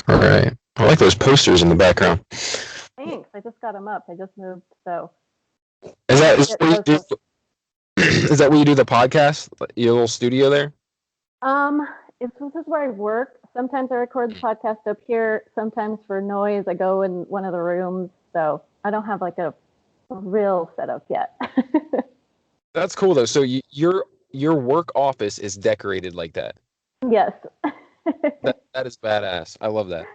All right. I like those posters in the background. Thanks. I just got them up. I just moved, so Is that things is get where you do? posted. Is that where you do the podcast? Your little studio there? Um, this is where I work. Sometimes I record the podcast up here. Sometimes for noise, I go in one of the rooms. So I don't have like a real setup yet. That's cool though. So your work office is decorated like that. Yes. That is badass. I love that.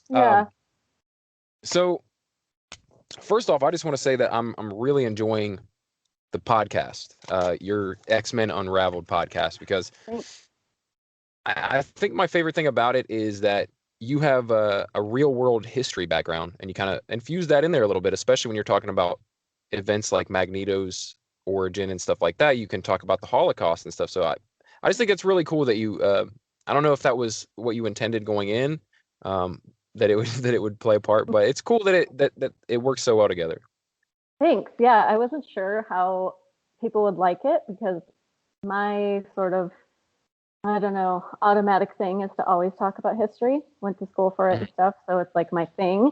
Yeah. Um, so first off, I just want to say that I'm really enjoying the podcast, your X-Men Unraveled podcast, because Thanks. I think my favorite thing about it is that you have a real world history background and you kind of infuse that in there a little bit, especially when you're talking about events like Magneto's origin and stuff like that. You can talk about the Holocaust and stuff. So I just think it's really cool that you, I don't know if that was what you intended going in, that it would, that it would play a part, but it's cool that that it works so well together. Thanks. Yeah, I wasn't sure how people would like it because my sort of, I don't know, automatic thing is to always talk about history. Went to school for it and stuff, so it's like my thing.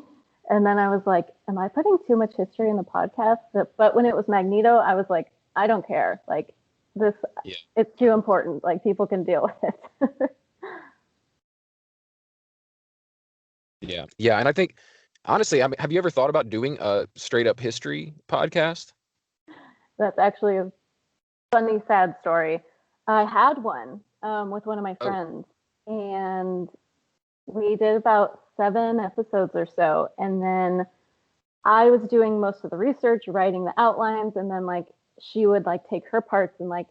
And then I was like, am I putting too much history in the podcast? But when it was Magneto, I was like, I don't care. Like this, Yeah. it's too important. Like people can deal with it. Yeah. Yeah. And I think, honestly, I mean, have you ever thought about doing a straight up history podcast? That's actually a funny, sad story. I had one with one of my Oh, friends, and we did about 7 episodes or so. And then I was doing most of the research, writing the outlines, and then like she would like take her parts and like,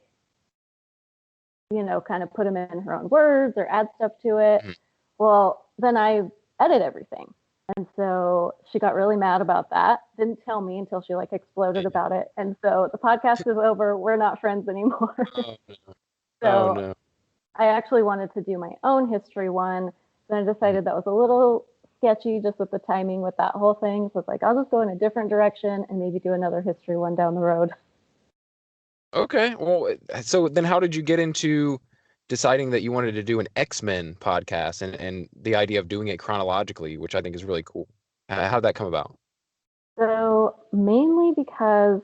kind of put them in her own words or add stuff to it. mhm. Well, then I edit everything. And so she got really mad about that. Didn't tell me until she like exploded Yeah. about it. And so the podcast is over. We're not friends anymore. Oh, no. Oh, So no. I actually wanted to do my own history one. Then I Mhm. decided that was a little sketchy just with the timing with that whole thing. So it's like, I'll just go in a different direction and maybe do another history one down the road. Okay. Well, so then how did you get into deciding that you wanted to do an X-Men podcast and the idea of doing it chronologically, which I think is really cool? How'd that come about? So mainly because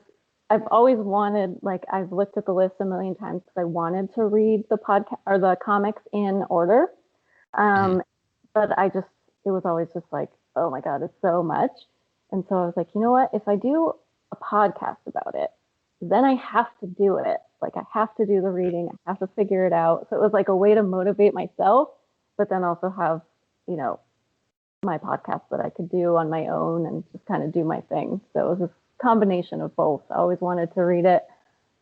I've always wanted, like, I've looked at the list a million times because I wanted to read the podcast or the comics in order. Mhm. Um, but it was always just like, oh my God, it's so much. And so I was like, you know what? If I do a podcast about it, then I have to do it. Like, I have to do the reading, I have to figure it out. So it was like a way to motivate myself, but then also have, you know, my podcast that I could do on my own and just kind of do my thing. So it was a combination of both. I always wanted to read it,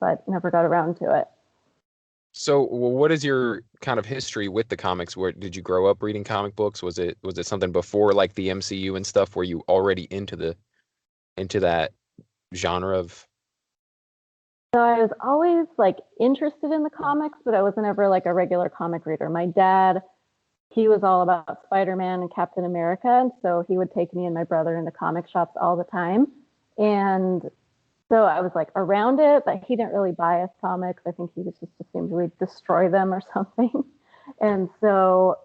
but never got around to it. So, well, what is your kind of history with the comics? Where did you grow up reading comic books? Was it something before like the MCU and stuff? Were you already into that genre of? So I was always like interested in the comics, but I wasn't ever like a regular comic reader. My dad, he was all about Spider-Man and Captain America, and so he would take me and my brother into comic shops all the time. And so I was like around it, but he didn't really buy us comics. I think he just assumed we'd destroy them or something. And so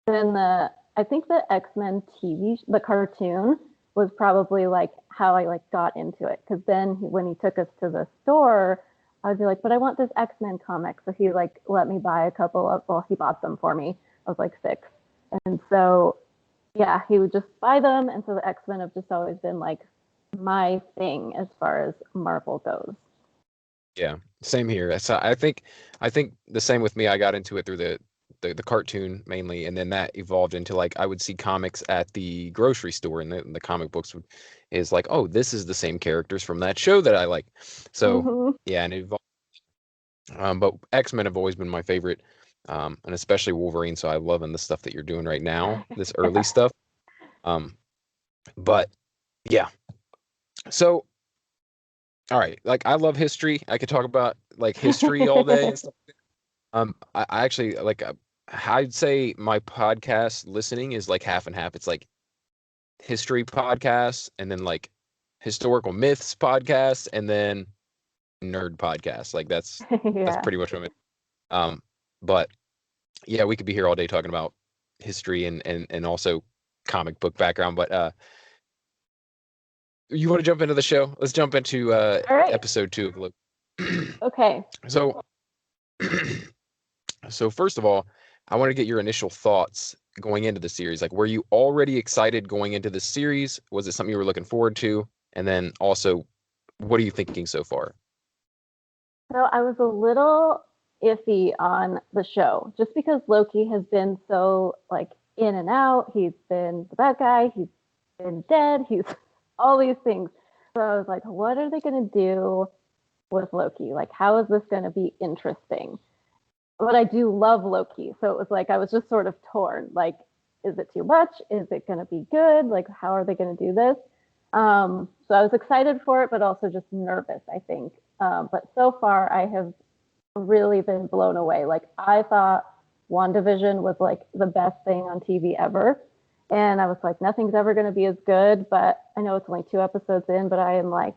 then I think the X-Men the cartoon was probably like how I like got into it. Cause then when he took us to the store, I'd be like, but I want this X-Men comic. So he like let me buy a couple of, well, he bought them for me. I was like 6. And so, yeah, he would just buy them. And so the X-Men have just always been like my thing as far as Marvel goes. Yeah, same here. So I think the same with me. I got into it through the cartoon mainly, and then that evolved into like I would see comics at the grocery store, and the comic books is like, oh, this is the same characters from that show that I like. So Mm-hmm. yeah, and it evolved. But X-Men have always been my favorite, and especially Wolverine. So I'm loving the stuff that you're doing right now, this early Yeah. stuff. Um, but yeah, so all right, like I love history. I could talk about like history all day and stuff. I actually like I'd say my podcast listening is like half and half. It's like history podcasts and then like historical myths podcasts and then nerd podcasts. Like that's Yeah. pretty much what I'm in. But yeah, we could be here all day talking about history and also comic book background, but you want to jump into the show? Let's jump into All right. episode 2 of Loki. Okay. So, so first of all, I want to get your initial thoughts going into the series. Like, were you already excited going into this series? Was it something you were looking forward to? And then also, what are you thinking so far? So I was a little iffy on the show just because Loki has been so like in and out. He's been the bad guy. He's been dead. He's all these things. So I was like, what are they going to do with Loki? Like, how is this going to be interesting? But I do love Loki. So it was like, I was just sort of torn. Like, is it too much? Is it going to be good? Like, how are they going to do this? So I was excited for it, but also just nervous, I think. But so far, I have really been blown away. Like, I thought WandaVision was like the best thing on TV ever. And I was like, nothing's ever going to be as good. But I know it's only 2 episodes in, but I am like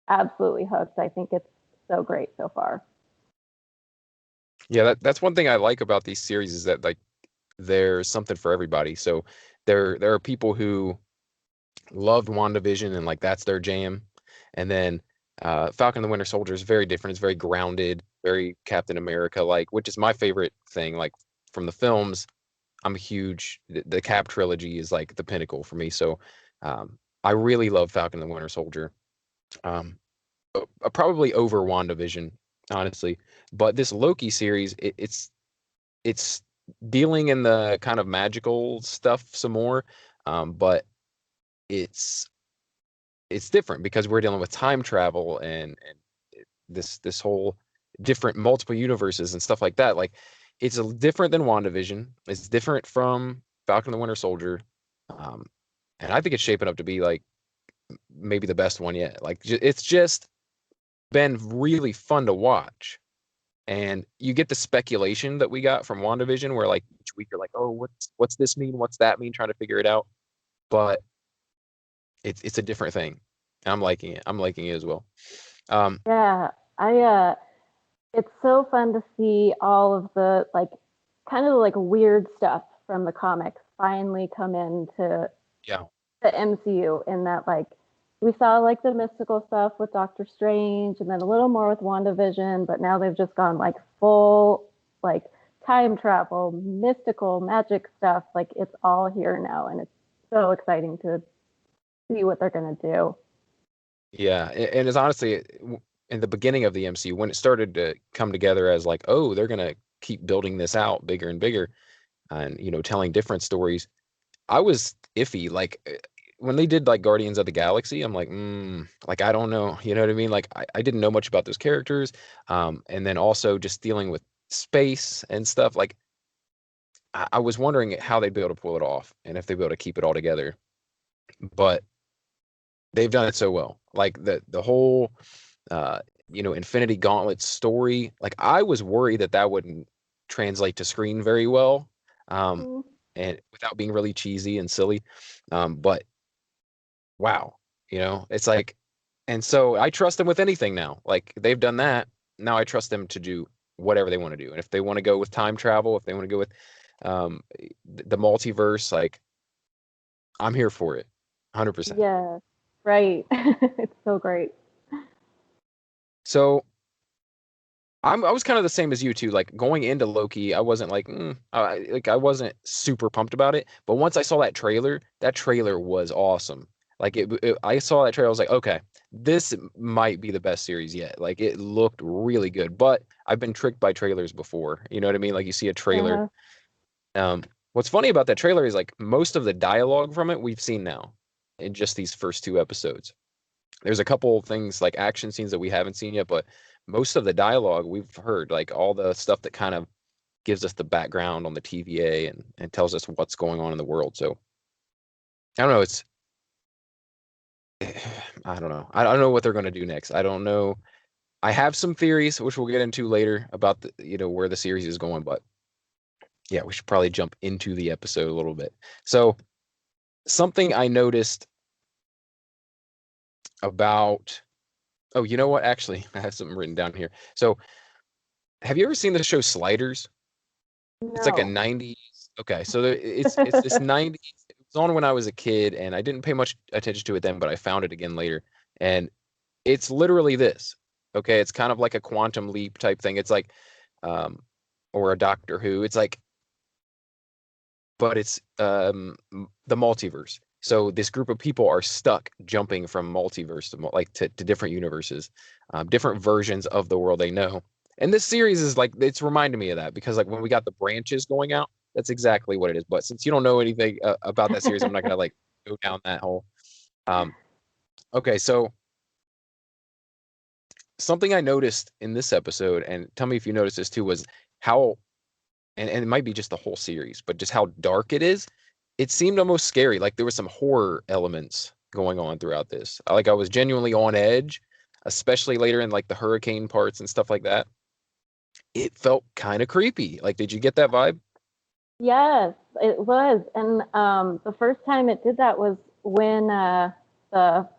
absolutely hooked. I think it's so great so far. Yeah, that's one thing I like about these series is that like there's something for everybody. So there are people who loved WandaVision and like that's their jam. And then Falcon and the Winter Soldier is very different. It's very grounded, very Captain America like, which is my favorite thing. Like from the films, I'm a huge the Cap trilogy is like the pinnacle for me. So I really love Falcon and the Winter Soldier. Um, Probably over WandaVision, honestly. But this Loki series, it's dealing in the kind of magical stuff some more, but it's it's different because we're dealing with time travel and this whole different multiple universes and stuff like that. Like it's different than WandaVision. It's different from Falcon and the Winter Soldier, um, and I think it's shaping up to be like maybe the best one yet. Like it's just been really fun to watch. And you get the speculation that we got from WandaVision, where like each week you're like, oh, what's this mean? What's that mean? Trying to figure it out. But it's a different thing. I'm liking it. I'm liking it as well. Yeah, it's so fun to see all of the like kind of like weird stuff from the comics finally come into Yeah. the MCU in that like we saw like the mystical stuff with Doctor Strange and then a little more with WandaVision, but now they've just gone like full like time travel, mystical magic stuff. Like it's all here now and it's so exciting to see what they're gonna do. Yeah, and it's honestly in the beginning of the MCU when it started to come together as like, oh, they're gonna keep building this out bigger and bigger, and telling different stories. I was iffy, like when they did like Guardians of the Galaxy, I'm like, like I don't know, you know what I mean? Like I didn't know much about those characters, and then also just dealing with space and stuff. Like I was wondering how they'd be able to pull it off and if they'd be able to keep it all together, but they've done it so well. Like the whole uh Infinity Gauntlet story, like I was worried that that wouldn't translate to screen very well, um Mm, and without being really cheesy and silly, but wow, it's like, and so I trust them with anything now. Like they've done that, now I trust them to do whatever they want to do. And if they want to go with time travel, if they want to go with um the multiverse, like I'm here for it 100%. yeah, right. It's so great. So I was kind of the same as you too. Like going into Loki, I wasn't like, like I wasn't super pumped about it. But once I saw that trailer was awesome. Like I saw that trailer, I was like, okay, this might be the best series yet. Like it looked really good. But I've been tricked by trailers before. You know what I mean? Like you see a trailer. Uh, Um, what's funny about that trailer is like most of the dialogue from it we've seen now in just these first 2 episodes. There's a couple things like action scenes that we haven't seen yet, but most of the dialogue we've heard, like all the stuff that kind of gives us the background on the TVA and tells us what's going on in the world. So I don't know. I don't know. I don't know what they're going to do next. I don't know. I have some theories, which we'll get into later about where the series is going, but yeah, we should probably jump into the episode a little bit. So something I noticed about, oh, you know what? Actually, I have something written down here. So have you ever seen the show Sliders? It's like a no. 90s. Okay, so it's this 90s. was on when I was a kid, and I didn't pay much attention to it then, but I found it again later, and it's literally this. Okay, it's kind of like a quantum leap type thing. It's like, um, or a Doctor Who. It's like, but it's the multiverse. So this group of people are stuck jumping from multiverse to to different universes, different versions of the world they know. And this series is like, it's reminding me of that, because like when we got the branches going out, that's exactly what it is. But since you don't know anything about that series, I'm not gonna like go down that hole. Um, okay, so something I noticed in this episode, and tell me if you noticed this too, was how, and it might be just the whole series, but just how dark it is. It seemed almost scary. Like there was some horror elements going on throughout this. Like I was genuinely on edge, especially later in like the hurricane parts and stuff like that. It felt kind of creepy. Like, did you get that vibe? Yes, it was. And the first time it did that was when the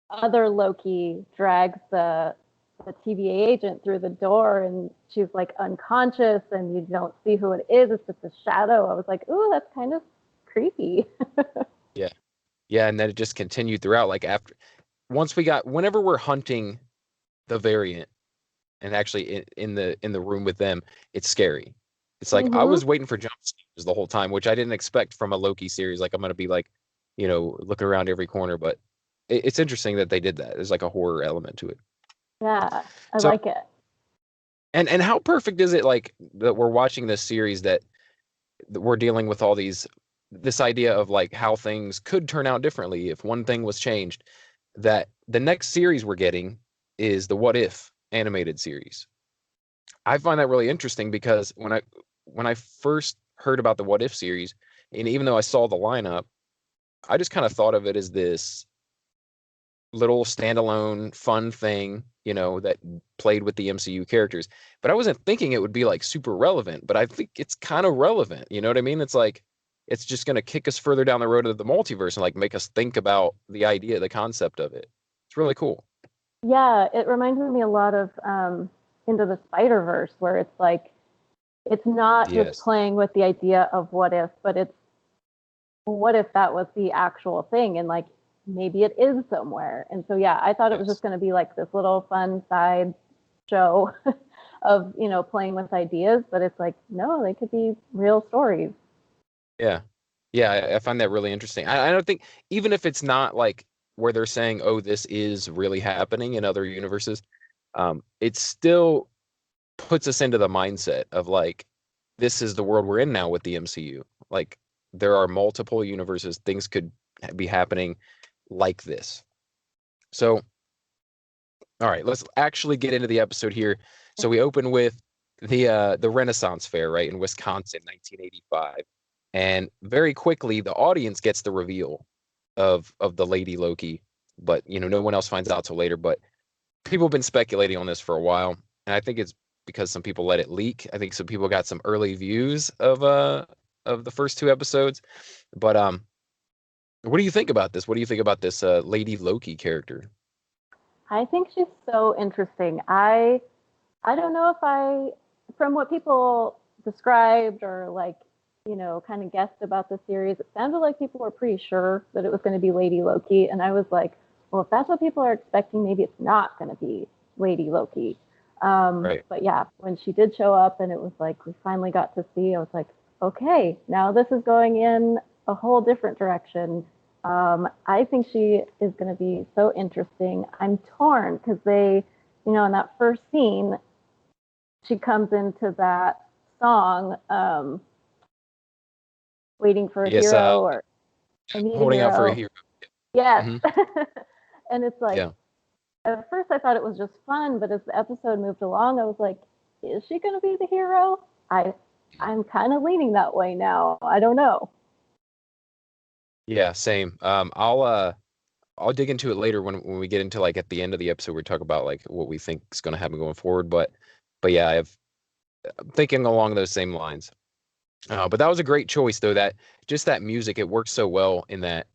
other Loki drags the TVA agent through the door, and she's like unconscious, and you don't see who it is. It's just a shadow. I was like, ooh, that's kind of creepy. Yeah. Yeah, and then it just continued throughout. Like after, once we got, whenever we're hunting the variant, and actually in the room with them, it's scary. It's like I Mm-hmm. was waiting for jump scares the whole time, which I didn't expect from a Loki series. Like I'm gonna be like, looking around every corner, but it's interesting that they did that. There's like a horror element to it. Yeah, I So, like it. and how perfect is it, like that we're watching this series, that we're dealing with all this idea of like how things could turn out differently if one thing was changed. That the next series we're getting is the What If animated series. I find that really interesting because when I first heard about the What If series, and even though I saw the lineup, I just kind of thought of it as this little standalone fun thing, that played with the MCU characters. But I wasn't thinking it would be like super relevant, but I think it's kind of relevant. You know what I mean? It's like it's just going to kick us further down the road of the multiverse and like make us think about the idea, the concept of it. It's really cool. Yeah, it reminds me a lot of Into the Spider-Verse, where it's like it's not just Yes. playing with the idea of what if, but it's what if that was the actual thing, and like maybe it is somewhere. And so yeah, I thought it was just Yes. going to be like this little fun side show of playing with ideas, but it's like no, they could be real stories. Yeah. Yeah, I find that really interesting. I don't think, even if it's not like where they're saying, "Oh, this is really happening in other universes," it still puts us into the mindset of like, this is the world we're in now with the MCU. Like, there are multiple universes. Things could be happening like this. So, all right, let's actually get into the episode here. So we open with the Renaissance Fair, right, in Wisconsin, 1985, and very quickly the audience gets the reveal of the Lady Loki, but no one else finds out till later. But people have been speculating on this for a while, and I think it's because some people let it leak. I think some people got some early views of the first two episodes. But what do you think about this? What do you think about this Lady Loki character? I think she's so interesting. I don't know if I, from what people described or like, kind of guessed about the series, it sounded like people were pretty sure that it was going to be Lady Loki. And I was like, well, if that's what people are expecting, maybe it's not going to be Lady Loki. Right. But yeah, when she did show up and it was like we finally got to see, I was like, okay, now this is going in a whole different direction. I think she is going to be so interesting. I'm torn because they, in that first scene, she comes into that song, Waiting for a Yes. Hero, or I Need a Holding out for a Hero. hero. Yes. Hmm. And it's like, Yeah. at first I thought it was just fun, but as the episode moved along, I was like, is she going to be the hero? I'm kind of leaning that way now. I don't know. Yeah. Same. I'll dig into it later when we get into like at the end of the episode. We talk about like what we think is going to happen going forward. But yeah, I'm thinking along those same lines. But that was a great choice though. That just that music, it works so well in that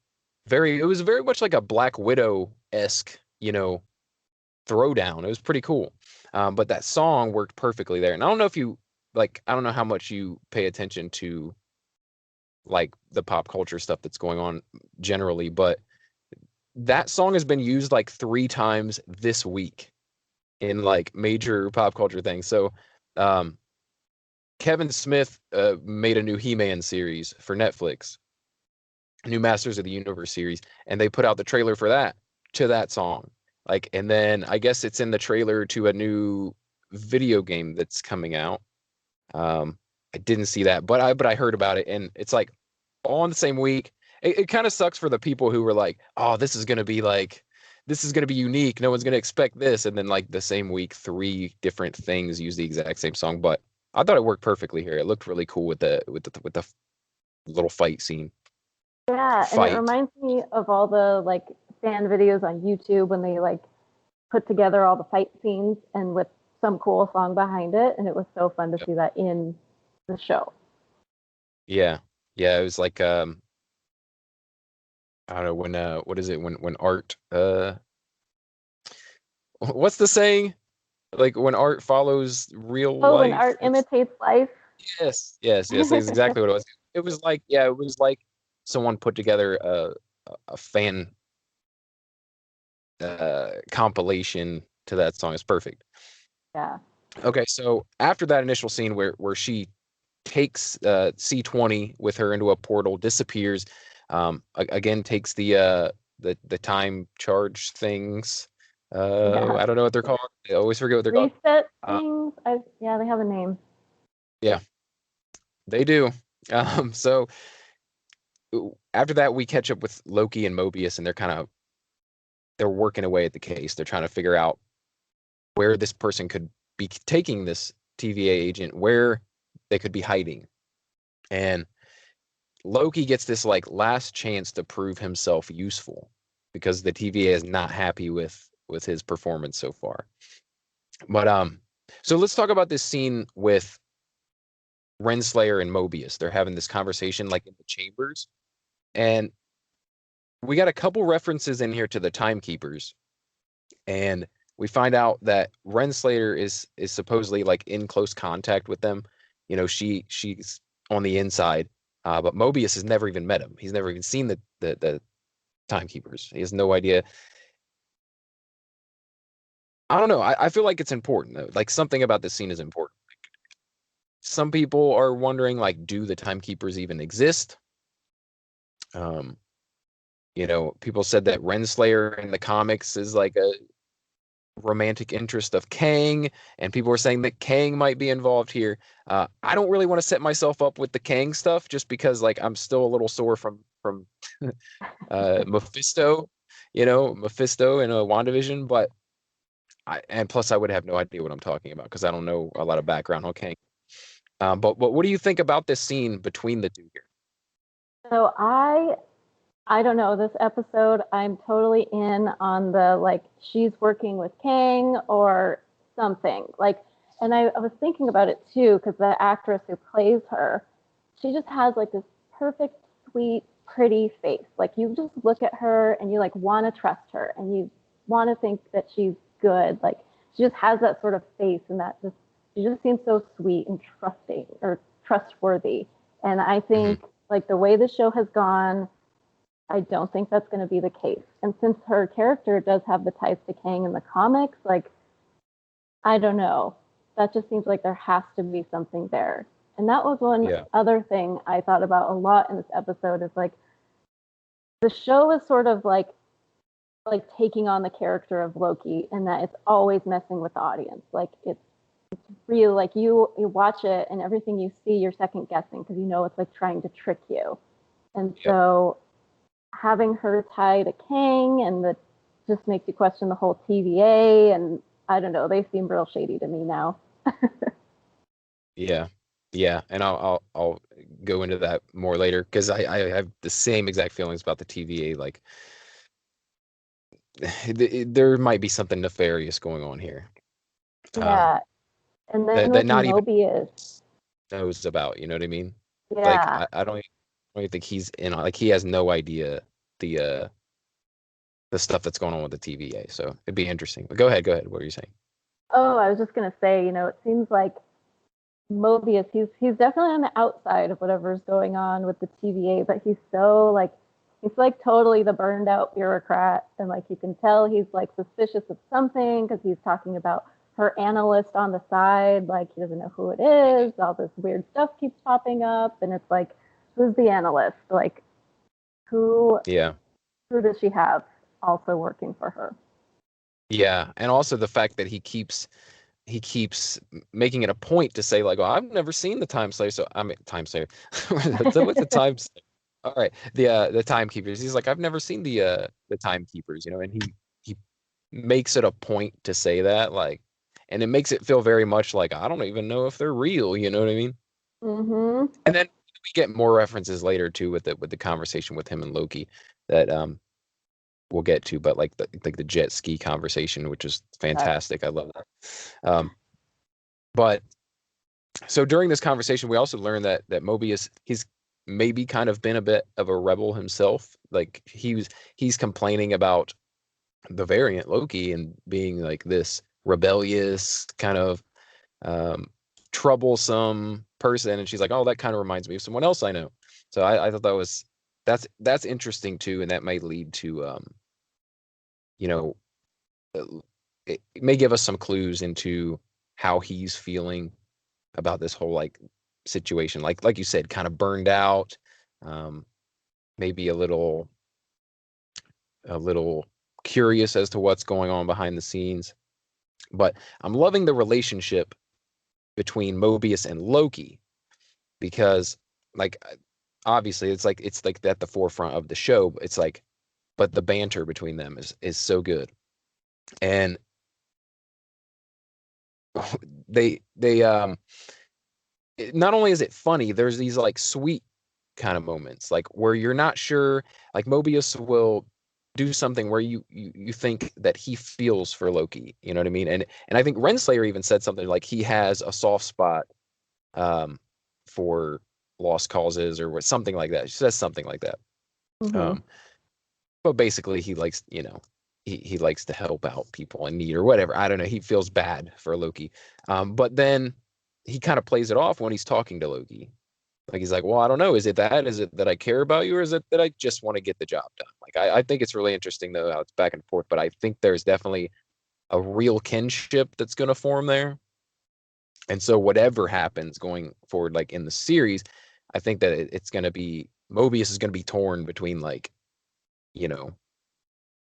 it was very much like a Black Widow esque, throwdown. It was pretty cool. But that song worked perfectly there. And I don't know if you like, I don't know how much you pay attention to like the pop culture stuff that's going on generally, but that song has been used like 3 times this week in like major pop culture things. So, um, Kevin Smith made a new He-Man series for Netflix, a new Masters of the Universe series, and they put out the trailer for that to that song. Like, and then I guess it's in the trailer to a new video game that's coming out. I didn't see that, but I heard about it, and it's like all in the same week. It kind of sucks for the people who were like, "Oh, this is gonna be unique. No one's gonna expect this," and then like the same week, 3 different things use the exact same song. But I thought it worked perfectly here. It looked really cool with the little fight scene. Yeah, and it Fight. reminds me of all the like fan videos on YouTube when they like put together all the fight scenes and with some cool song behind it, and it was so fun to Yep. see that in the show. Yeah, yeah. It was like I don't know when what is it when art what's the saying? Like when art follows real Oh, when life. art imitates life. Yes. That's exactly what it was. It was like, yeah, it was like someone put together a fan compilation to that song. It's perfect. Yeah. Okay, so after that initial scene where she takes C20 with her into a portal, disappears, again takes the time charge things. Yeah. I don't know what they're called. I always forget what they're called. Reset Uh, things. Yeah, they have a name. yeah, they do. So after that, we catch up with Loki and Mobius, and they're working away at the case. They're trying to figure out where this person could be taking this TVA agent, where they could be hiding. And Loki gets this like last chance to prove himself useful because the TVA is not happy with his performance so far. But so let's talk about this scene with Renslayer and Mobius. They're having this conversation like in the chambers, and we got a couple references in here to the Timekeepers, and we find out that Renslayer is supposedly like in close contact with them. You know, she's on the inside, but Mobius has never even met him. He's never even seen the Timekeepers. He has no idea. I don't know. I feel like it's important though. Like something about this scene is important. Some people are wondering, like, do the Timekeepers even exist? Um, people said that Renslayer in the comics is like a romantic interest of Kang, and people were saying that Kang might be involved here. I don't really want to set myself up with the Kang stuff just because like I'm still a little sore from Mephisto, Mephisto in a WandaVision, but and plus I would have no idea what I'm talking about because I don't know a lot of background on Kang. But what do you think about this scene between the two here? So I don't know, this episode I'm totally in on the like she's working with Kang or something. Like and I was thinking about it too, because the actress who plays her, she just has like this perfect, sweet, pretty face. Like you just look at her and you like want to trust her and you want to think that she's good. Like she just has that sort of face and that just she just seems so sweet and trusting or trustworthy. And I Hmm. think like the way the show has gone, I don't think that's going to be the case. And since her character does have the ties to Kang in the comics, like, I don't know. That just seems like there has to be something there. And that was one Yeah, other thing I thought about a lot in this episode is like the show is sort of like taking on the character of Loki and that it's always messing with the audience. Like it's real like you watch it and everything you see you're second guessing because you know it's like trying to trick you. And yep, so having her tied to Kang and that just makes you question the whole TVA and I don't know, they seem real shady to me now. yeah, yeah. And I'll go into that more later because I have the same exact feelings about the TVA. Like there might be something nefarious going on here. Um, Yeah. And then that with not even Mobius, knows about. You know what I mean? Like yeah. I don't even think he's in. Like he has no idea the uh the stuff that's going on with the TVA. So it'd be interesting. But go ahead. What were you saying? Oh, I was just gonna say, it seems like Mobius, he's definitely on the outside of whatever's going on with the TVA, but he's like totally the burned out bureaucrat, and like you can tell he's like suspicious of something because he's talking about her analyst on the side, like he doesn't know who it is. All this weird stuff keeps popping up, and it's like, who's the analyst? Like, who Yeah. who does she have also working for her? Yeah, and also the fact that he keeps making it a point to say like, "Oh, I've never seen the Time Slayer." So I mean, Time Slayer. What's the Time Slayer? All right, the Timekeepers. He's like, "I've never seen the Timekeepers," you know, and he makes it a point to say that, like, and it makes it feel very much like I don't even know if they're real. You know what I mean? Mm-hmm. And then we get more references later too with the conversation with him and Loki that we'll get to, but like the jet ski conversation, which is fantastic. I love that. Um, but so during this conversation, we also learned that Mobius, he's maybe kind of been a bit of a rebel himself. Like he's complaining about the variant Loki and being like this rebellious kind of um, troublesome person, and she's like, "Oh, that kind of reminds me of someone else I know." So I thought that's interesting too, and that might lead to you know uh, it may give us some clues into how he's feeling about this whole like situation. Like you said, kind of burned out, um, maybe a little curious as to what's going on behind the scenes. But I'm loving the relationship between Mobius and Loki because like obviously it's like at the forefront of the show. It's like but the banter between them is so good. And they not only is it funny, there's these like sweet kind of moments, like where you're not sure, like Mobius will do something where you think that he feels for Loki, you know what I mean? And I think Renslayer even said something like he has a soft spot um for lost causes or something like that. She says something like that. Mm-hmm. Um but basically he likes, he likes to help out people in need or whatever. I don't know. He feels bad for Loki. But then he kind of plays it off when he's talking to Loki. Like he's like, well, I don't know. Is it that? Is it that I care about you, or is it that I just want to get the job done? Like I think it's really interesting though how it's back and forth. But I think there's definitely a real kinship that's going to form there. And so whatever happens going forward, like in the series, I think that it's going to be Mobius is going to be torn between like you know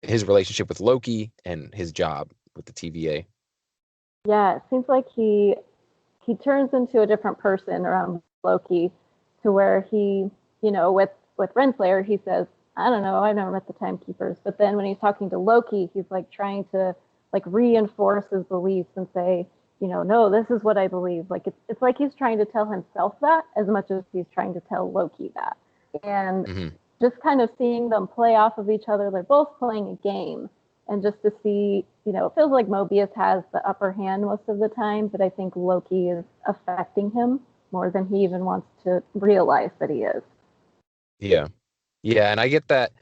his relationship with Loki and his job with the TVA. Yeah, it seems like he turns into a different person around Loki, to where he, with Renslayer, he says, "I don't know, I've never met the Timekeepers." But then when he's talking to Loki, he's like trying to like reinforce his beliefs and say, "No, this is what I believe." Like it's like he's trying to tell himself that as much as he's trying to tell Loki that. And Hmm. just kind of seeing them play off of each other, they're both playing a game, and just to see, it feels like Mobius has the upper hand most of the time, but I think Loki is affecting him more than he even wants to realize that he is. Yeah, yeah, and I get that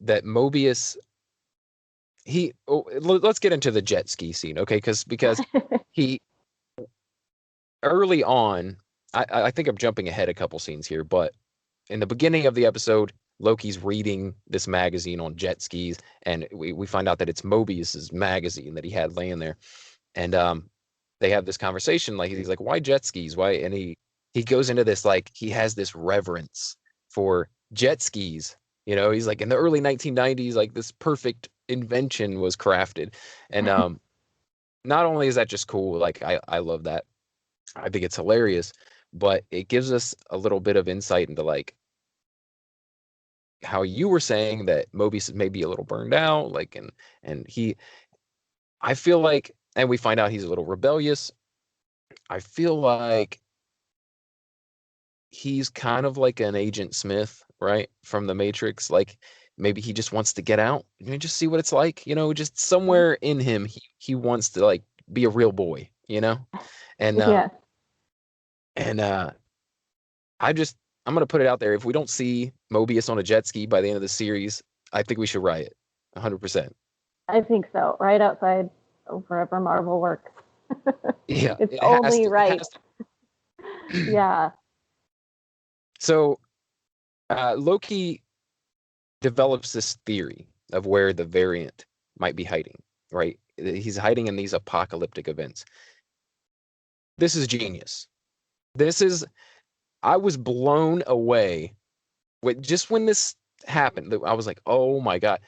Mobius let's get into the jet ski scene, okay? Because he early on, I think I'm jumping ahead a couple scenes here, but in the beginning of the episode, Loki's reading this magazine on jet skis, and we find out that it's Mobius's magazine that he had laying there, and they have this conversation like he's like, why jet skis? Why? And he goes into this like he has this reverence for jet skis. He's like in the early 1990s, like this perfect invention was crafted, and not only is that just cool, like I love that. I think it's hilarious, but it gives us a little bit of insight into like how you were saying that Mobius is maybe a little burned out, like and I feel like, and we find out he's a little rebellious. I feel like he's kind of like an Agent Smith, right, from the Matrix. Like maybe he just wants to get out, just see what it's like. Just somewhere in him, he wants to like be a real boy, and Yeah, and I just I'm gonna put it out there. If we don't see Mobius on a jet ski by the end of the series, I think we should riot, 100%. I think so. Right outside wherever Marvel works. Yeah, It's it has only to. It right. has to. Yeah. So Loki develops this theory of where the variant might be hiding, right? He's hiding in these apocalyptic events. This is genius. This is, I was blown away with just when this happened. I was like, oh my God,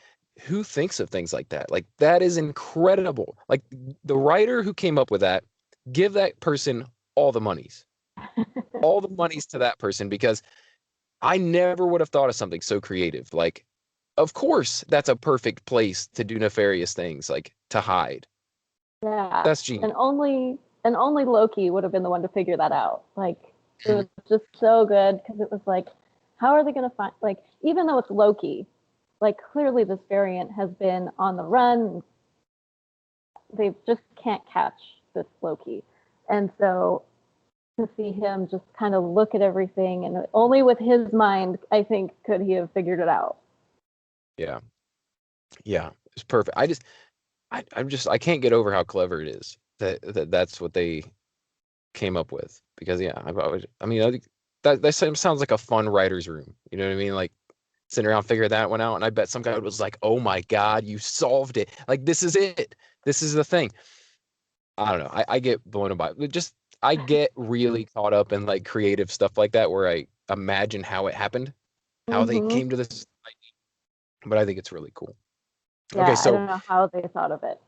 who thinks of things like that? Like, that is incredible. Like, the writer who came up with that, give that person all the monies, all the monies to that person, because I never would have thought of something so creative. Like, of course, that's a perfect place to do nefarious things, like to hide. Yeah. That's genius. And only Loki would have been the one to figure that out. Like, it was just so good because it was like, how are they going to find, like, even though it's Loki, like, clearly this variant has been on the run. They just can't catch this Loki. And so to see him just kind of look at everything, and only with his mind, I think, could he have figured it out. Yeah. Yeah. It's perfect. I can't get over how clever it is that's what they came up with. Because yeah, I mean, I think that sounds like a fun writer's room. You know what I mean? Like, sitting around figuring that one out. And I bet some guy was like, oh my God, you solved it. Like, this is it. This is the thing. I don't know. I get blown away. Just, I get really caught up in like creative stuff like that where I imagine how it happened, how they Mm-hmm. came to this. But I think it's really cool. Okay, Yeah, I so don't know how they thought of it.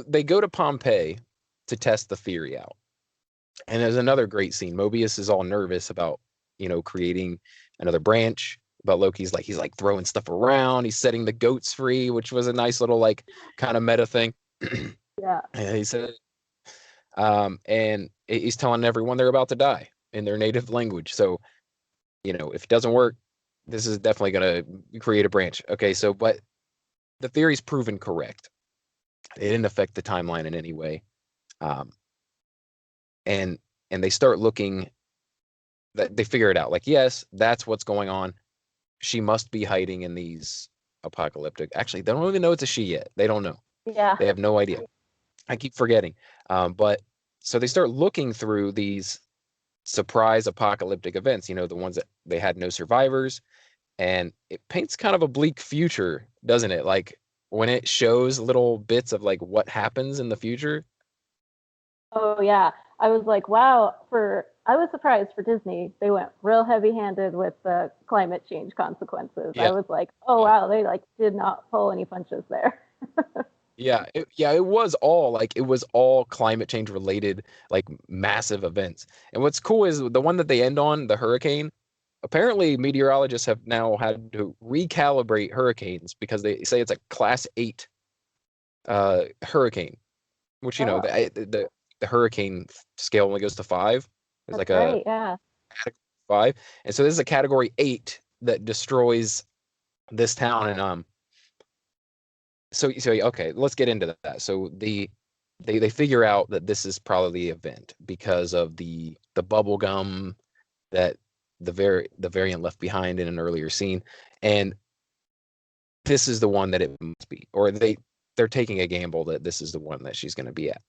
they go to Pompeii to test the theory out. And there's another great scene. Mobius is all nervous about, creating another branch. But Loki's like, he's like throwing stuff around. He's setting the goats free, which was a nice little like kind of meta thing. Yeah. And he said, and he's telling everyone they're about to die in their native language. So, if it doesn't work, this is definitely going to create a branch. Okay, so, but the theory's proven correct. It didn't affect the timeline in any way. Um, and they start looking, that they figure it out. Like, yes, that's what's going on. She must be hiding in these apocalyptic. Actually, they don't even know it's a she yet. They don't know. Yeah. They have no idea. I keep forgetting. But so they start looking through these surprise apocalyptic events, the ones that they had no survivors. And it paints kind of a bleak future, doesn't it? Like, when it shows little bits of like what happens in the future. Oh yeah. I was like, wow, I was surprised for Disney. They went real heavy-handed with the climate change consequences. I Yeah. was like, oh wow, they like did not pull any punches there. It was all like, it was all climate change related, like massive events. And what's cool is the one that they end on, the hurricane. Apparently, meteorologists have now had to recalibrate hurricanes because they say it's a class 8 hurricane, which, Oh, the hurricane scale only goes to 5. It's that's like a right. Yeah. category 5, and so this is a category 8 that destroys this town. And so okay, let's get into that. So they figure out that this is probably the event because of the bubble gum that the variant left behind in an earlier scene. And this is the one that it must be, or they're taking a gamble that this is the one that she's going to be at.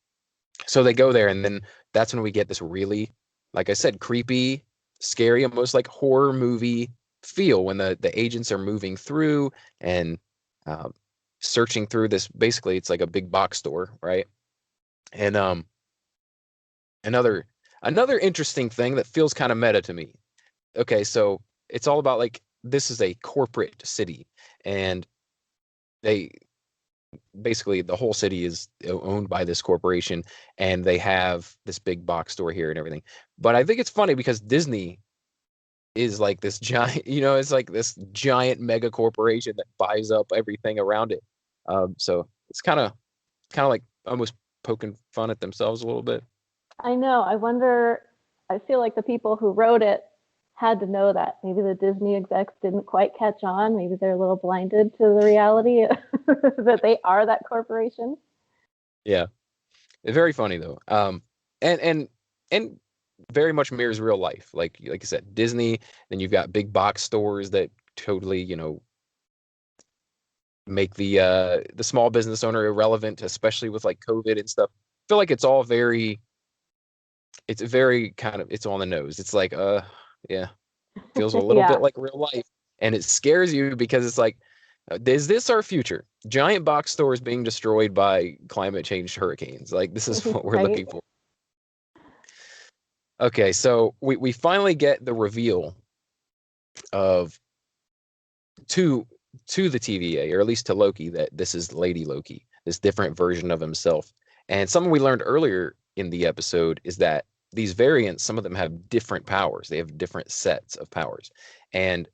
So they go there, and then that's when we get this really, like I said, creepy, scary, almost like horror movie feel when the agents are moving through and um, searching through this. Basically, it's like a big box store, right? And another another interesting thing that feels kind of meta to me. Okay, so it's all about like, this is a corporate city, and they basically, the whole city is owned by this corporation, and they have this big box store here and everything. But I think it's funny because Disney is like this giant, it's like this giant mega corporation that buys up everything around it. So it's kind of like almost poking fun at themselves a little bit. I know. I wonder. I feel like the people who wrote it had to know that. Maybe the Disney execs didn't quite catch on. Maybe they're a little blinded to the reality that they are that corporation. Yeah, it's very funny though. And very much mirrors real life. Like I said, Disney. Then you've got big box stores that totally, make the small business owner irrelevant, especially with like COVID and stuff. I feel like it's all very it's very kind of, it's on the nose. It's like, yeah, feels a little bit Yeah. like real life, and it scares you because it's like, is this our future? Giant box stores being destroyed by climate change hurricanes. Like, this is what we're Right. looking for. Okay, so we finally get the reveal of to the TVA, or at least to Loki, that this is Lady Loki, this different version of himself. And something we learned earlier in the episode is that these variants, some of them have different powers. They have different sets of powers. And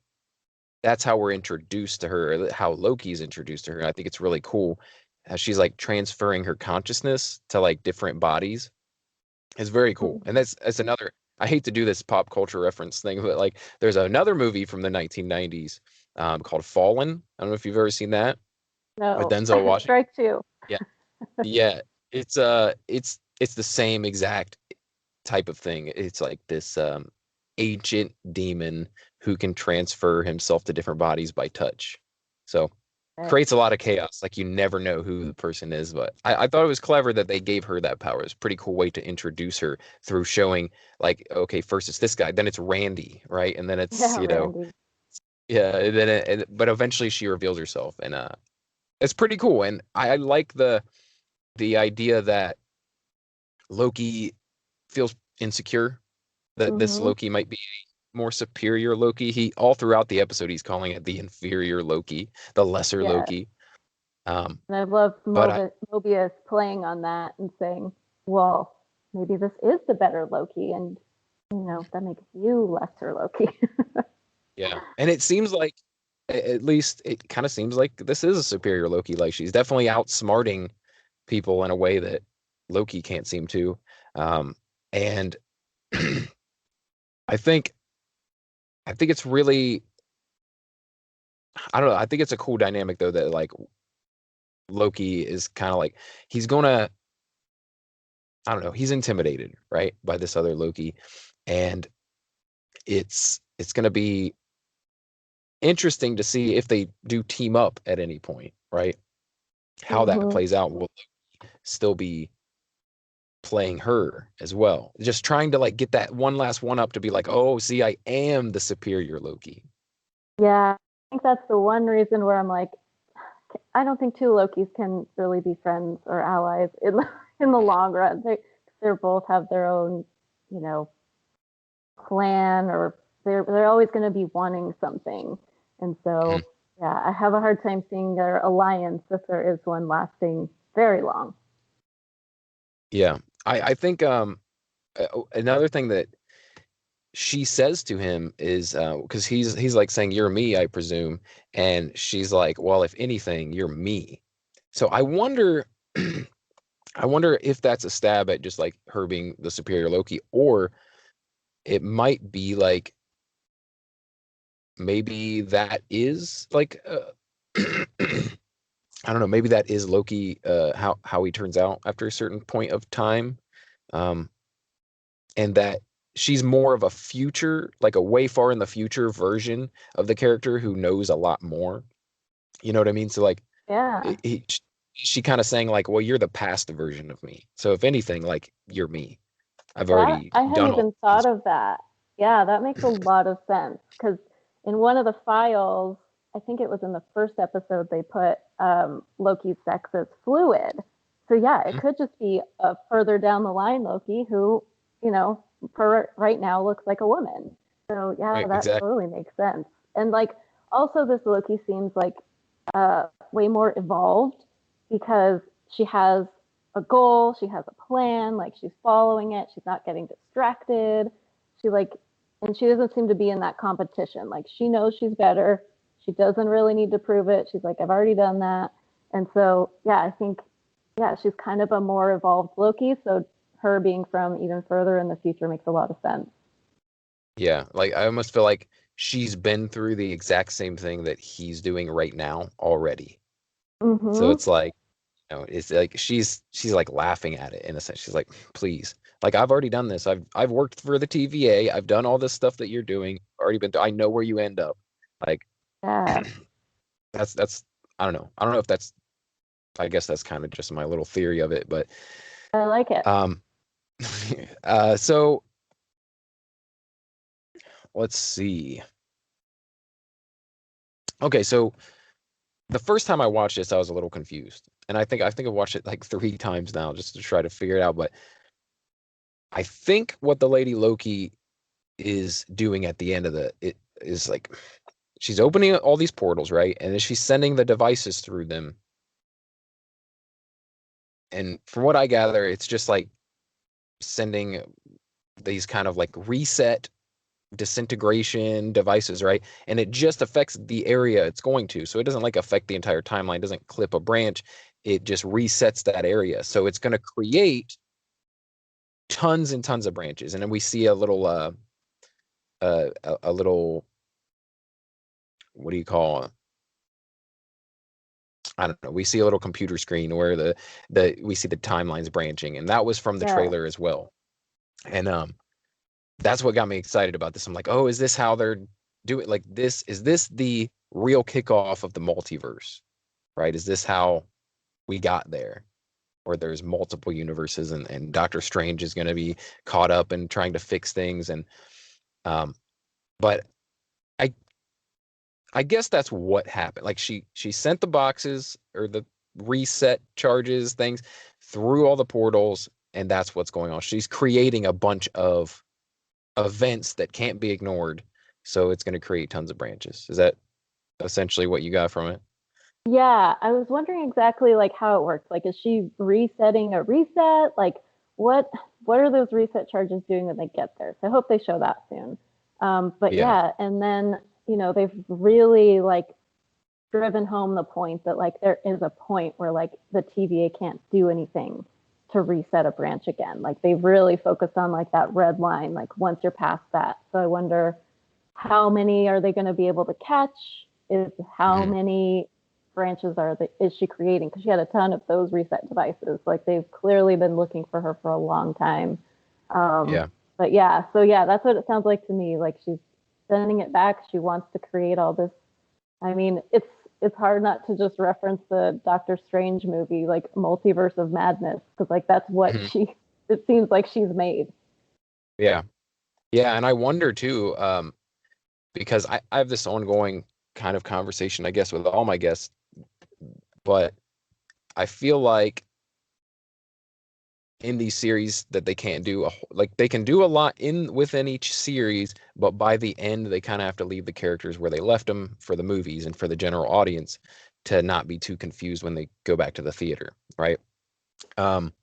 that's how we're introduced to her, how Loki's introduced to her. And I think it's really cool how she's like transferring her consciousness to like different bodies. It's very cool. And Mhm. that's another, I hate to do this pop culture reference thing, but like there's another movie from the 1990s called Fallen. I don't know if you've ever seen that with No. Denzel Washington. Strike two. Yeah. Yeah. It's the same exact type of thing. It's like this ancient demon who can transfer himself to different bodies by touch. So Okay. creates a lot of chaos. Like you never know who the person is. But I thought it was clever that they gave her that power. It's a pretty cool way to introduce her through showing like, okay, first it's this guy, then it's Randy, right? And then it's, Yeah, Randy. yeah, and then but eventually she reveals herself, and it's pretty cool. And I like the idea that Loki feels insecure, that this Hmm. Loki might be a more superior Loki. He all throughout the episode he's calling it the inferior Loki, the lesser Yeah. Loki. Um, And I've loved but I, Mobius playing on that and saying, well, maybe this is the better Loki, and that makes you lesser Loki. yeah, and it seems like, at least it kind of seems like this is a superior Loki. Like she's definitely outsmarting people in a way that Loki can't seem to. And I think I think it's really, I don't know. I think it's a cool dynamic though, that like Loki is kind of like, he's gonna, I don't know, he's intimidated, right, by this other Loki, and it's gonna be interesting to see if they do team up at any point, right? How that Hmm. plays out. Will still be playing her as well, just trying to like get that one last one up to be like, oh, see, I am the superior Loki. Yeah, I think that's the one reason where I'm like, I don't think two Lokis can really be friends or allies in in the long run. They're both have their own, you know, plan, or they're always going to be wanting something, and Mhm. so yeah, I have a hard time seeing their alliance, if there is one, lasting very long. Yeah, I think another thing that she says to him is, because he's like saying, "You're me, I presume," and she's like, "Well, if anything, you're me." So I wonder, I wonder if that's a stab at just like her being the superior Loki, or it might be like maybe that is like, I don't know, maybe that is Loki, how he turns out after a certain point of time, um, and that she's more of a future, like a way far in the future version of the character who knows a lot more. You know what I mean? So like, Yeah, she kind of saying like, well, you're the past version of me. So if anything, like you're me. I've that already I hadn't done all even these. thought of that. Yeah, that makes a lot of sense, because in one of the files, I think it was in the first episode, they put Loki's sex as fluid. So yeah, it Mhm. could just be a further down the line Loki who, you know, for right now looks like a woman. So yeah, Right, that exactly. totally makes sense. And like, also this Loki seems like way more evolved, because she has a goal, she has a plan, like she's following it, she's not getting distracted. She like, and she doesn't seem to be in that competition. Like she knows she's better. She doesn't really need to prove it. She's like, I've already done that. And so, yeah, I think, yeah, she's kind of a more evolved Loki. So her being from even further in the future makes a lot of sense. Yeah, like I almost feel like she's been through the exact same thing that he's doing right now already. So Mm-hmm. it's like, it's like she's like laughing at it in a sense. She's like, please, like I've already done this. I've worked for the TVA. I've done all this stuff that you're doing. Already been. I know where you end up. Like Yeah, that's. I don't know. I don't know if that's. I guess that's kind of just my little theory of it. But I like it. um, So let's see. Okay, so the first time I watched this, I was a little confused, and I think I've watched it like 3 times now just to try to figure it out. But I think what the Lady Loki is doing at the end of it is like she's opening all these portals, right? And then she's sending the devices through them. And from what I gather, it's just like sending these kind of like reset disintegration devices, right? And it just affects the area it's going to. So it doesn't like affect the entire timeline, doesn't clip a branch. It just resets that area. So it's going to create tons and tons of branches. And then we see a little a little, what do you call, I don't know. We see a little computer screen where the we see the timelines branching, and that was from the Yeah. trailer as well. And that's what got me excited about this. I'm like, oh, is this how they're doing? Like this, is this the real kickoff of the multiverse? Right? Is this how we got there? Or there's multiple universes, and Doctor Strange is going to be caught up and trying to fix things. And um, but I I guess that's what happened. Like she sent the boxes or the reset charges things through all the portals, and that's what's going on. She's creating a bunch of events that can't be ignored, so it's going to create tons of branches. Is that essentially what you got from it? Yeah, I was wondering exactly like how it works. Like, is she resetting a reset? Like, what what are those reset charges doing when they get there? So I hope they show that soon. But Yeah. yeah, and then they've really like driven home the point that like there is a point where like the TVA can't do anything to reset a branch again. Like they've really focused on like that red line. Like once you're past that, so I wonder how many are they going to be able to catch? Is how Hmm. many branches is she creating? Because she had a ton of those reset devices. Like they've clearly been looking for her for a long time. Um, Yeah. but yeah, so yeah, that's what it sounds like to me. Like she's sending it back. She wants to create all this. I mean, it's hard not to just reference the Doctor Strange movie, like Multiverse of Madness, because like that's what Hmm. she. It seems like she's made. Yeah. Yeah. And I wonder too, because I have this ongoing kind of conversation, I guess, with all my guests, but I feel like in these series that they can't do like they can do a lot in within each series, but by the end they kind of have to leave the characters where they left them for the movies and for the general audience to not be too confused when they go back to the theater, right? um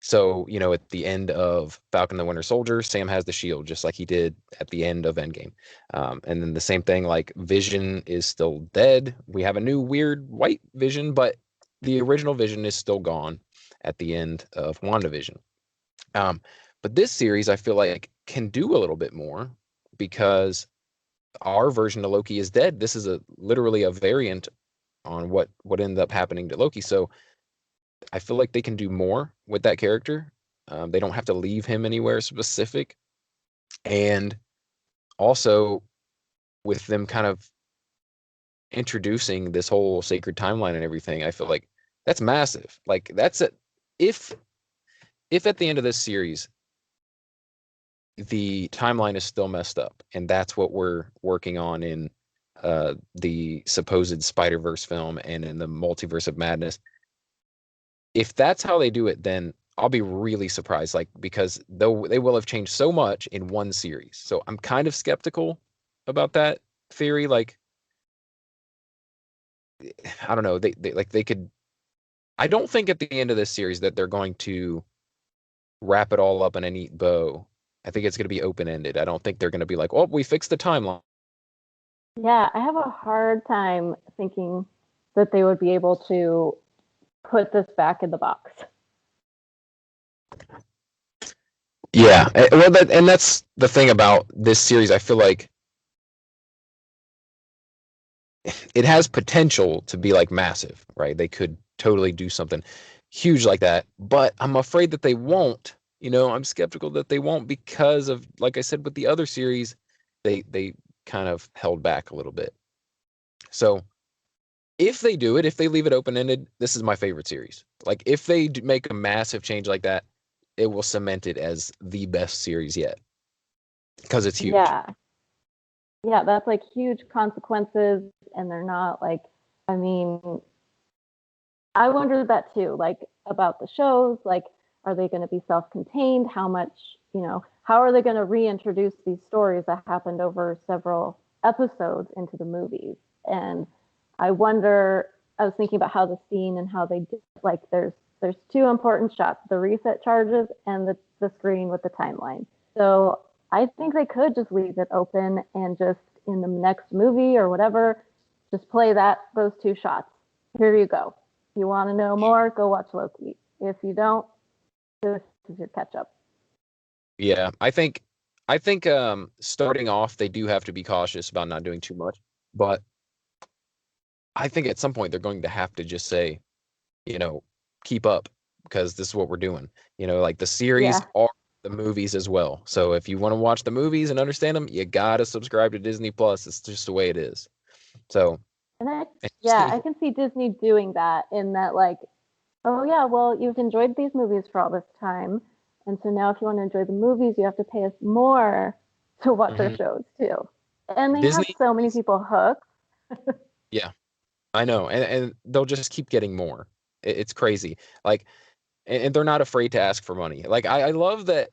so at the end of Falcon and the Winter Soldier, Sam has the shield just like he did at the end of Endgame. And then the same thing, like Vision is still dead. We have a new weird white Vision, but the original Vision is still gone at the end of WandaVision. Um, but this series, I feel like, can do a little bit more because our version of Loki is dead. This is a literally a variant on what ended up happening to Loki. So I feel like they can do more with that character. They don't have to leave him anywhere specific, and also with them kind of introducing this whole sacred timeline and everything, I feel like that's massive. Like that's it. If if at the end of this series the timeline is still messed up, and that's what we're working on in the supposed Spider-Verse film and in the Multiverse of Madness. If that's how they do it, then I'll be really surprised. Like because though they will have changed so much in one series, so I'm kind of skeptical about that theory. Like I don't know, they like they could. I don't think at the end of this series that they're going to wrap it all up in a neat bow. I think it's going to be open ended. I don't think they're going to be like, oh, we fixed the timeline. Yeah, I have a hard time thinking that they would be able to put this back in the box. Yeah, well, and that's the thing about this series. I feel like it has potential to be like massive, right? They could totally do something huge like that, but I'm afraid that they won't. I'm skeptical that they won't because of, like I said, with the other series, they kind of held back a little bit. So if they do it, if they leave it open ended, this is my favorite series. Like if they make a massive change like that, it will cement it as the best series yet because it's huge. Yeah. Yeah, that's like huge consequences, and they're not like, I mean, I wondered that too, like about the shows, like, are they going to be self contained? How much, how are they going to reintroduce these stories that happened over several episodes into the movies? And I wonder, I was thinking about how the scene and how they did, like, there's two important shots, the reset charges and the screen with the timeline. So I think they could just leave it open and just in the next movie or whatever, just play those two shots. Here you go. If you want to know more, go watch Loki. If you don't, this is your catch up. Yeah, I think starting off they do have to be cautious about not doing too much, but I think at some point they're going to have to just say, you know, keep up because this is what we're doing. Like the series Yeah. are the movies as well. So if you want to watch the movies and understand them, you gotta subscribe to Disney Plus. It's just the way it is. So And Disney, I can see Disney doing that in that, like, oh yeah, well, you've enjoyed these movies for all this time. And so now if you want to enjoy the movies, you have to pay us more to watch our Mhm. shows too. And they have Disney, so many people hooked. yeah, I know, and they'll just keep getting more. It's crazy. Like, and they're not afraid to ask for money. Like, I love that.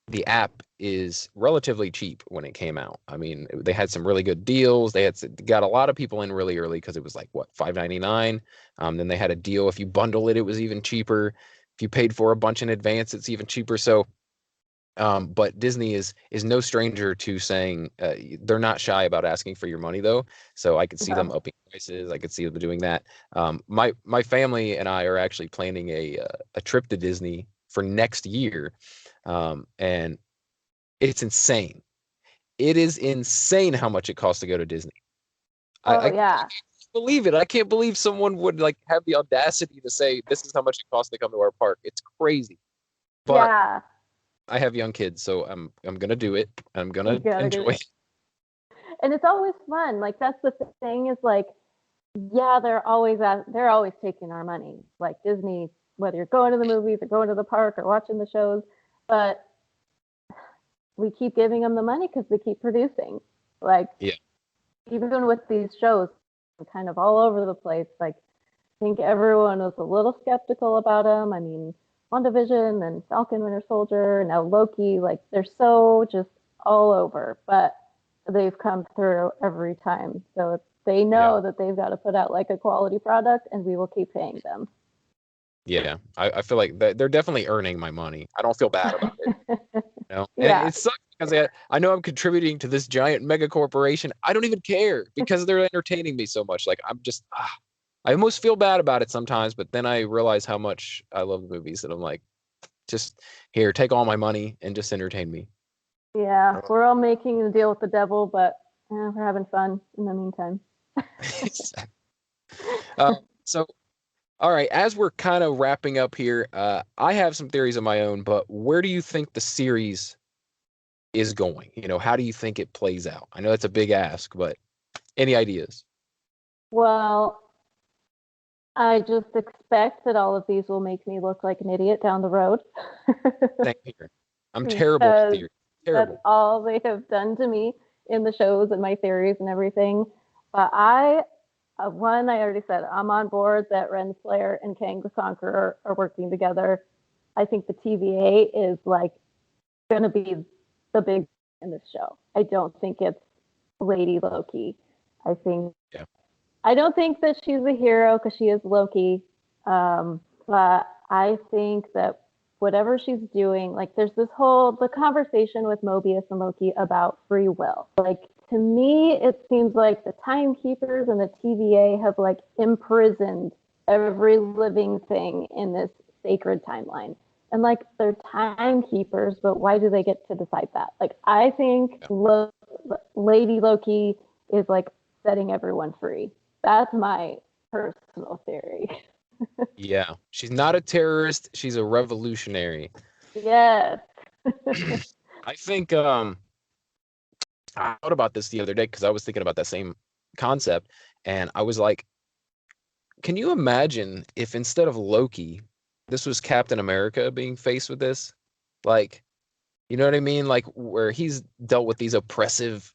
The app is relatively cheap when it came out. I mean, they had some really good deals. They got a lot of people in really early because it was like what, $5.99. Then they had a deal if you bundle it, it was even cheaper. If you paid for a bunch in advance, it's even cheaper. So, but Disney is no stranger to saying they're not shy about asking for your money though. So I could see them No. upping prices. I could see them doing that. My family and I are actually planning a trip to Disney for next year, and it's insane. It is insane how much it costs to go to Disney. Oh I yeah. can't believe it. I can't believe someone would like have the audacity to say this is how much it costs to come to our park. It's crazy. But Yeah. I have young kids, so I'm gonna do it. I'm You gonna gotta enjoy get it. it. And it's always fun. Like that's the thing is like, yeah, they're always taking our money. Like Disney, whether you're going to the movies or going to the park or watching the shows, but we keep giving them the money because they keep producing. Like Yeah, even with these shows, kind of all over the place. Like I think everyone was a little skeptical about them. I mean, WandaVision and Falcon Winter Soldier, and now Loki. Like they're so just all over, but they've come through every time. So they yeah, know that they've got to put out like a quality product, and we will keep paying them. yeah. I feel like they're definitely earning my money. I don't feel bad about it. And Yeah, it sucks because I know I'm contributing to this giant mega corporation. I don't even care because they're entertaining me so much. Like I almost feel bad about it sometimes, but then I realize how much I love the movies that I'm like, just here, take all my money and just entertain me. yeah. We're all making a deal with the devil, but we're having fun in the meantime. uh, so, all right, as we're kind of wrapping up here, I have some theories of my own, but where do you think the series is going? How do you think it plays out? I know that's a big ask, but any ideas? Well, I just expect that all of these will make me look like an idiot down the road. Same here. I'm terrible at Because theory. that's Terrible. all they have done to me in the shows and my theories and everything. But I already said, I'm on board that Renslayer and Kang the Conqueror are working together. I think the TVA is like going to be the big in this show. I don't think it's Lady Loki. I think Yeah. I don't think that she's a hero because she is Loki. But I think that whatever she's doing, like there's the conversation with Mobius and Loki about free will. Like to me, it seems like the Timekeepers and the TVA have like imprisoned every living thing in this sacred timeline. And like they're timekeepers, but why do they get to decide that? Like I think Yeah. Lady Loki is like setting everyone free. That's my personal theory. Yeah. She's not a terrorist. She's a revolutionary. Yes. I think I thought about this the other day because I was thinking about that same concept, and I was like, can you imagine if instead of Loki, this was Captain America being faced with this? Like, you know what I mean? Like where he's dealt with these oppressive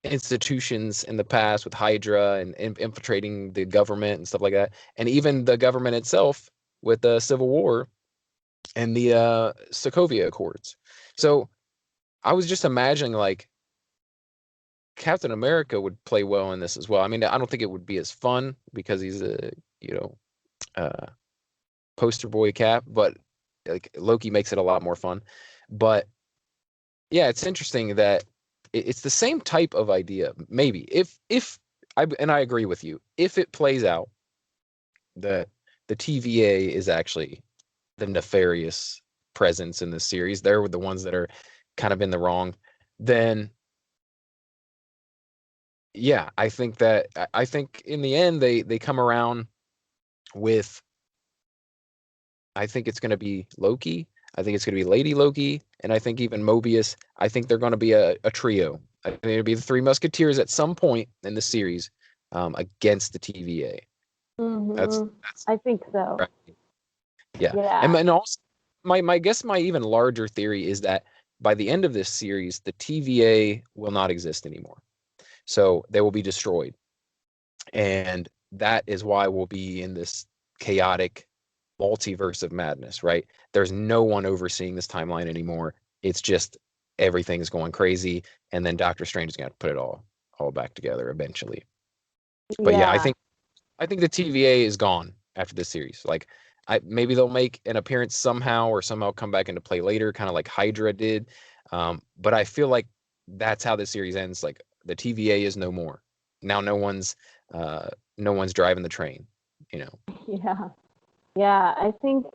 institutions in the past with Hydra and infiltrating the government and stuff like that, and even the government itself with the Civil War and the Sokovia Accords. So I was just imagining like Captain America would play well in this as well. I mean, I don't think it would be as fun because he's a uh, poster boy Cap, but like Loki makes it a lot more fun. But yeah, it's interesting that it's the same type of idea. Maybe if I agree with you, if it plays out that the TVA is actually the nefarious presence in this series, they're the ones that are kind of in the wrong, then yeah, I think in the end they come around with I think it's going to be Loki. I think it's going to be Lady Loki, and I think even Mobius. I think they're going to be a trio. I think it'll be the Three Musketeers at some point in the series against the TVA. That's I think so. right. Yeah, Yeah. and also my guess my even larger theory is that by the end of this series, the TVA will not exist anymore. So they will be destroyed, and that is why we'll be in this chaotic multiverse of madness, right? There's no one overseeing this timeline anymore. It's just everything's going crazy, and then Doctor Strange is going to put it all back together eventually. But yeah, Yeah. I think the TVA is gone after this series. Like, maybe they'll make an appearance somehow or somehow come back into play later, kind of like Hydra did. But I feel like that's how this series ends. Like the TVA is no more. Now no one's driving the train. You know. Yeah. Yeah. I think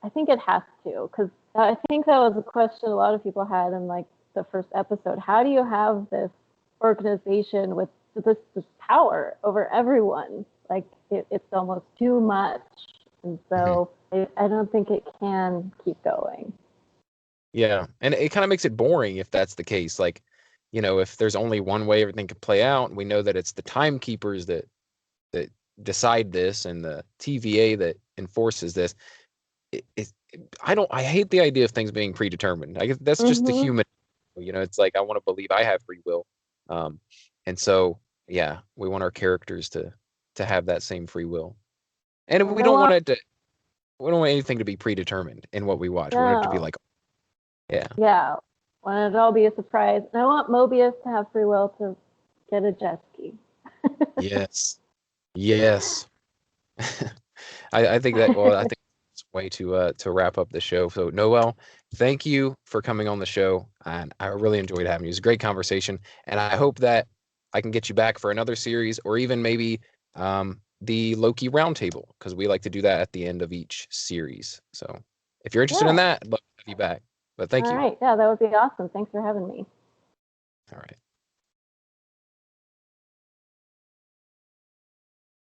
it has to, because I think that was a question a lot of people had in like the first episode. How do you have this organization with this power over everyone? Like it's almost too much, and Mhm. so I don't think it can keep going. Yeah, and it kind of makes it boring if that's the case. Like, if there's only one way everything could play out, and we know that it's the timekeepers that decide this and the TVA that enforces this. It I hate the idea of things being predetermined. I guess that's just the Mm-hmm. human. It's like I want to believe I have free will, um, and so yeah, we want our characters to have that same free will, and And I want we don't want anything to be predetermined in what we watch. We want it to be no, like, yeah, yeah, want it all be a surprise. And I want Mobius to have free will to get a jet ski. yes, yes. I think that well, I think it's a way to wrap up the show. So Noel, thank you for coming on the show, and I really enjoyed having you. It was a great conversation, and I hope that I can get you back for another series, or even maybe the Loki Roundtable, because we like to do that at the end of each series. So if you're interested in Yeah. that, I'd love to have you back. But thank All you. right. Yeah, that would be awesome. Thanks for having me. All right.